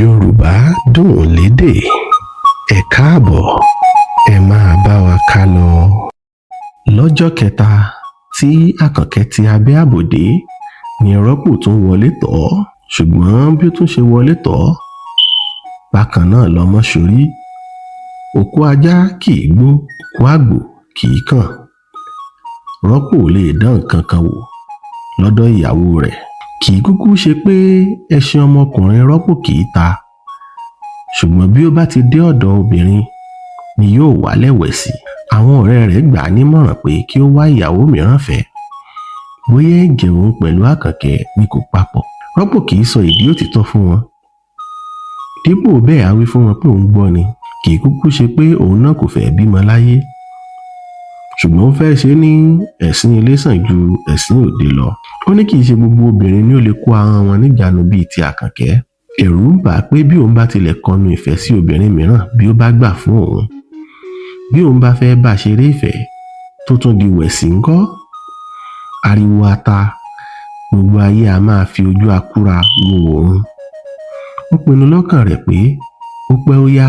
Yorùbá dùn lédè. Ẹ káàbọ̀, ẹ máa bá wa ká lọ. Lọ́jọ́ kẹta tí Àkànkẹ́ ti abẹ́ ààbò dé ni Rọ́pò tún wọlé tọ̀ ọ́, ṣùgbọ́n bí ó tún ṣe wọlé tọ̀ ọ́ bákan náà lọmọ ṣorí. Òkú ajá kì í gbó, òkú àgbò kì í kàn. Rọ́pò lè dán nǹkan kan wò lọ́dọ̀ ìyàwó rẹ̀. Kì í kúkú ṣe pé ẹṣin ọmọkùnrin Rọ́pò kì í ta, ṣùgbọ́n bí ó bá ti dé ọ̀dọ̀ obìnrin ni yóò wá lẹ́wẹ̀sì. Àwọn ọ̀rẹ́ rẹ̀ gbà á nímọ̀ràn pé kí ó wá ìyàwó mìíràn fẹ́, bóyá ẹ̀jẹ̀ òun pẹ̀lú Àkànkẹ́ ni kò papọ̀. Rọ́pò kì í sọ ìdí òtítọ́ fún wọn, dípò bẹ́ẹ̀ á wí fún wọn pé òun gbọ́ ni. Kì í kúkú ṣe pé òun náà kò fẹ́ bímọ láyé, ṣùgbọ́n ó fẹ́ ṣe ní ẹ̀sìn ilé sàn ju ẹ̀sìn òde lọ. Ó ní kì í ṣe gbogbo obìnrin ni ó lè kó ahọ́n wọn níjàánu bíi ti Àkànkẹ́. Ẹ̀rù ń bà á pé bí òun bá tilẹ̀ kọnu ìfẹ́ sí obìnrin mìíràn bí ó bá gbà fún òun, bí òun bá fẹ́ bá ṣeré ìfẹ́ tó tún di wẹ̀sì ńkọ́? Ariwo ata, gbogbo ayé a máa fi ojú akúra wo òun. Ó pinnu lọ́kàn rẹ̀ pé ó pẹ́ ó yá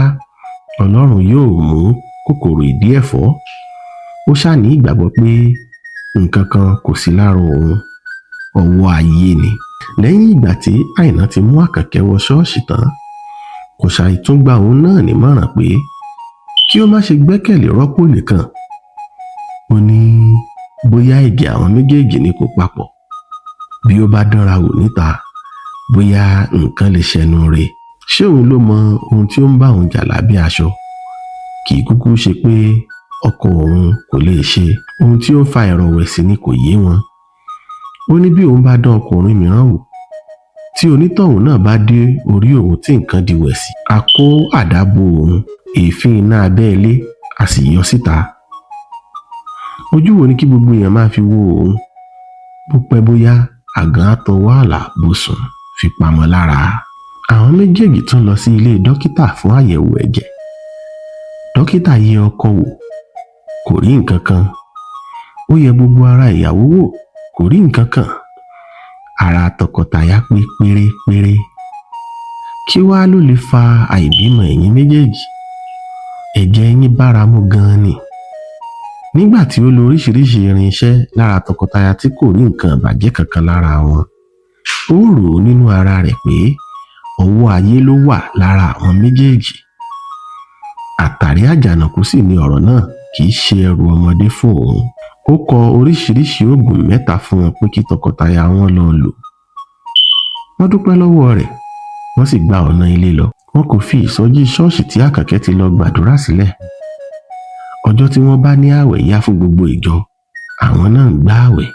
Ọlọ́run yóò mú kòkòrò ìdí ẹ̀fọ́. Ó ṣàní ìgbàgbọ́ pé nǹkan kan kò sí lára òun, ọwọ́ ayé ni. Lẹ́yìn ìgbà tí Àìná ti mú Àkànkẹ́ wọ ṣọ́ọ̀ṣì tán, kò ṣàì tún gba òun náà nímọ̀ràn pé kí ó má ṣe gbẹ́kẹ̀lé Rọ́pò nìkan. Ó ní bóyá ìgè àwọn méjèèjì ni kò papọ̀. Bí ó bá dánra wò níta, bóyá nǹkan lè ṣẹnu rẹ̀. Ṣé òun ló mọ ohun tí ó ń bá òun jà lábẹ́ aṣọ? Kì í kúkú ṣe pé ọkọ òun kò lè ṣe ohun tí ó ń fa ìrọ̀wẹ̀sì ni kò yé wọn. Ó ní bí òun bá dán ọkùnrin mìíràn wò, tí onítọ̀hún náà bá dé orí òun tí nǹkan di wẹ̀sì, a kó àdá bo òun, èéfín iná abẹ́ ilé a sì yọ síta. Ojú wo ni kí gbogbo èèyàn máa fi wo òun? Bó pẹ́ bóyá àgàn àtọwọ́ àlà bùsùn fi pamọ́ lára. Àwọn méjèèjì tún lọ sí ilé dókítà fún àyẹ̀wò ẹ̀jẹ̀. Dókítà yẹ ọkọ wò, kò rí nǹkan kan. Ó yẹ gbogbo ara ìyàwó wò, kò rí nǹkan kan. Ara tọkọtaya pé pérépéré. Kí wá ló lè fa àìbímọ ẹ̀yin méjèèjì? Ẹ̀jẹ̀ yín báramú gan-an ni. Nígbà tí ó lo oríṣiríṣi irinṣẹ́ lára tọkọtaya tí kò rí nǹkan ìbàjẹ́ kankan lára wọn, ó rò ó nínú ara rẹ̀ pé ọwọ́ ayé ló wà lára àwọn méjèèjì. Àtàrí àjànàkú sì ni ọ̀rọ̀ náà, kì í ṣe ẹrù ọmọdé fún òun. Ó kọ oríṣiríṣi oògùn 3 fún wọn pé kí tọkọtaya wọn lọ lò. Wọ́n dúpẹ́ lọ́wọ́ rẹ̀, wọ́n sì gba ọ̀nà ilé lọ. Wọn kò fi ìsọjí ṣọ́ọ̀ṣì tí Àkànkẹ́ ti lọ gbàdúrà sílẹ̀. Ọjọ́ tí wọ́n bá ní ààwẹ̀ yá fún gbogbo ìjọ, àwọn náà ń gbà ààwẹ̀.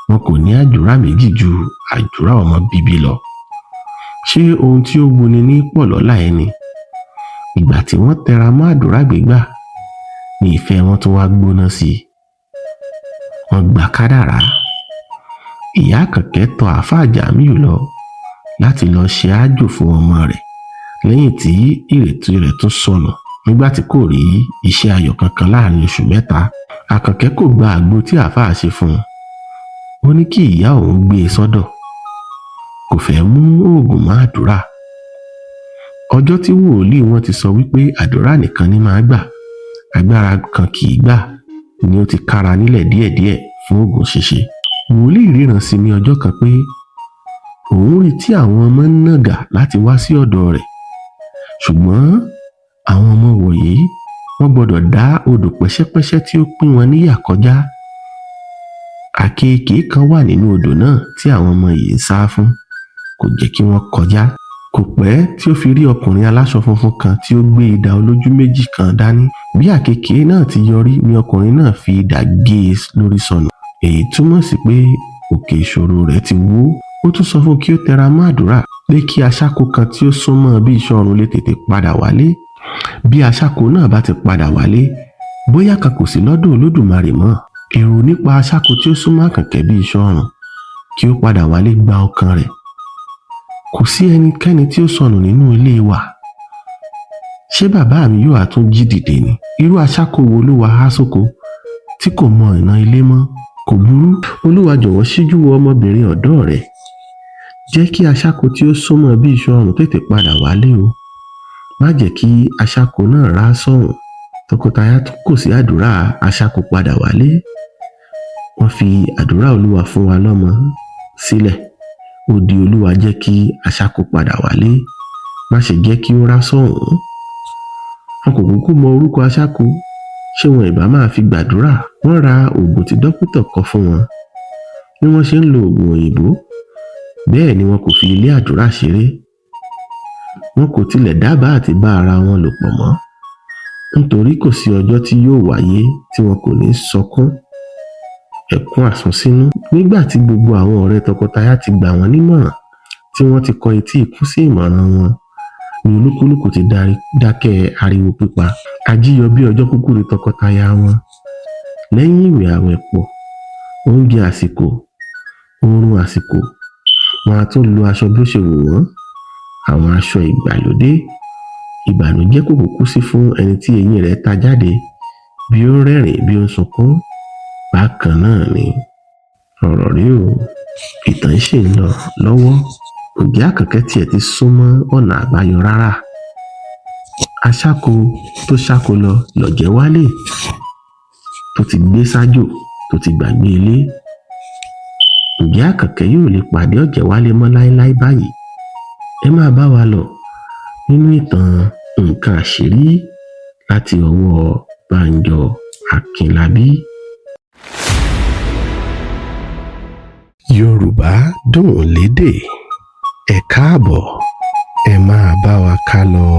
Wọn kò ní àdúrà méjì ju àdúrà ọmọ bíbí lọ. Ṣé ohun tí ó wuni ní pọ̀ lọ́la ẹni? Ìgbà tí wọ́n tẹra mọ́ àdúrà gbígbà ni ìfẹ́ wọn tún wá gbóná sí i. Wọ́n gba kádàrá. Ìyá Àkànkẹ́ tọ̀ àáfàá Jàmíù lọ láti lọ ṣe àjò fún ọmọ rẹ̀ lẹ́yìn tí ìrètí rẹ̀ tún sọnù nígbà tí kò rí iṣẹ́ ayọ̀ kankan láàrin oṣù 3. Àkànkẹ́ kò gba àgbo tí àáfàá ṣe fún un. Ó ní kí ìyá òun gbé e sọ́dọ̀. Kò fẹ́ mú oògùn mọ́ àdúrà. Ọjọ́ tí wòlíì wọn ti sọ wípé àdúrà nìkan ni máa gbà, agbára kan kì í gbà, ni ó ti kára nílẹ̀ díẹ̀díẹ̀ fún oògùn ṣíṣe. Wòlíì ríran sí ní ọjọ́ kan pé òun rí tí àwọn ọmọ ń nàgà láti wá sí ọ̀dọ̀ rẹ̀, ṣùgbọ́n àwọn ọmọ wọ̀nyí wọ́n gbọ́dọ̀ dá odò pẹ́ṣẹ́pẹ́ṣẹ́ tí ó pín wọn níyà kọjá. Àkekèé kan wà nínú odò náà tí àwọn ọmọ yìí ń sá fún, kò jẹ́ kí wọ́n kọjá. Kò pẹ́ tí ó fi rí ọkùnrin aláṣọ funfun kan tí ó gbé idà olójú méjì kan dání. Bí àkekèé náà ti yọrí ni ọkùnrin náà fi idà gé e lórí sọnù. Èyí túmọ̀ sí pé òkè ìṣòro rẹ̀ ti wó. Ó tún sọ fún kí ó tẹra mọ́ àdúrà pé kí aṣáko kan tí ó súnmọ́ bí iṣan ọrùn lè tètè padà wálé. Bí aṣáko náà bá ti padà wálé, bóyá kan kò sí lọ́dọ̀ Olódùmarè mọ́. Èrò nípa aṣáko tí ó súnmọ́ Àkànkẹ́ bí iṣan ọrùn kí ó padà wálé gba ọkàn rẹ̀. Kò sí ẹnikẹ́ni tí ó sọnù nínú ilé wa. Ṣé bàbá mi yóò àtún jí dìde ni? Irú aṣáko wo ló wá há sóko tí kò mọ ọ̀nà ilé mọ́? Kò burú, Olúwa jọ̀wọ́ ṣíjú wo ọmọbìnrin ọ̀dọ́ rẹ̀. jẹ́ kí aṣáko tí ó súnmọ́ bí iṣu ọrùn tètè padà wálé o. Má jẹ́ kí aṣáko náà rá sọ́hùn. Tọkọtaya tún kò sí àdúrà aṣáko padà wálé. Wọ́n fi àdúrà Olúwa fún wa lọ́mọ sílẹ̀. Ó di Olúwa jẹ́ kí aṣáko padà wálé. Má ṣe jẹ́ kí ó rá sọ́hùn. Wọn kò kúkú mọ orúkọ aṣáko. Ṣé wọn ìbá máa fi gbàdúrà? Wọ́n ra oògùn tí dókítà kọ fún wọn. Bí wọ́n ṣe ń lo oògùn òyìnbó, bẹ́ẹ̀ ni wọn kò fi ilé àdúrà ṣeré. Wọn kò tilẹ̀ dábàá àti bá ara wọn lò pọ̀ mọ́, nítorí kò sí ọjọ́ tí yóò wáyé tí wọn kò ní sọkún ẹkún àsunsínú. Nígbà tí gbogbo àwọn ọ̀rẹ́ tọkọtaya ti gbà wọ́n nímọ̀ràn, tí wọ́n ti kọ etí ikún sí ìmọ̀ràn wọn, ni olúkúlùkù ti dákẹ́ ariwo pípa. Ajíyọ bí ọjọ́ kúkúrú tọkọtaya wọn. Lẹ́yìn ìwẹ̀ àwẹ̀ pọ̀, oúnjẹ àsìkò, oorun àsìkò, wọn a tún lo aṣọ bí ó ṣe wù wọ́n. Àwọn aṣọ ìgbàlódé. Ìbànújẹ́ kò kúkú sí fún ẹni tí eyín rẹ̀ ta jáde. Bí ó rẹ́rìn bí ó ń sunkún, bákan náà ni ọ̀rọ̀ rí o. Ìtàn ṣì ń lọ lọ́wọ́. Ǹjẹ́ Àkànkẹ́ tiẹ̀ ti súnmọ́ ọ̀nà àbáyọ rárá? Aṣáko tó ṣáko lọ lọ̀jẹ̀ wálé, tó ti gbé sájò, tó ti gbàgbé ilé. Ǹjẹ́ Àkànkẹ́ yóò lè pàdé Ọ̀jẹ̀wálé mọ́ láéláé báyìí? Ẹ máa bá wa lọ nínú ìtàn Nǹkan Àṣírí láti ọwọ́ Bánjọ Akínlábí. Yorùbá dùn lédè. Ẹ káàbọ̀, ẹ máa bá wa ká lọ.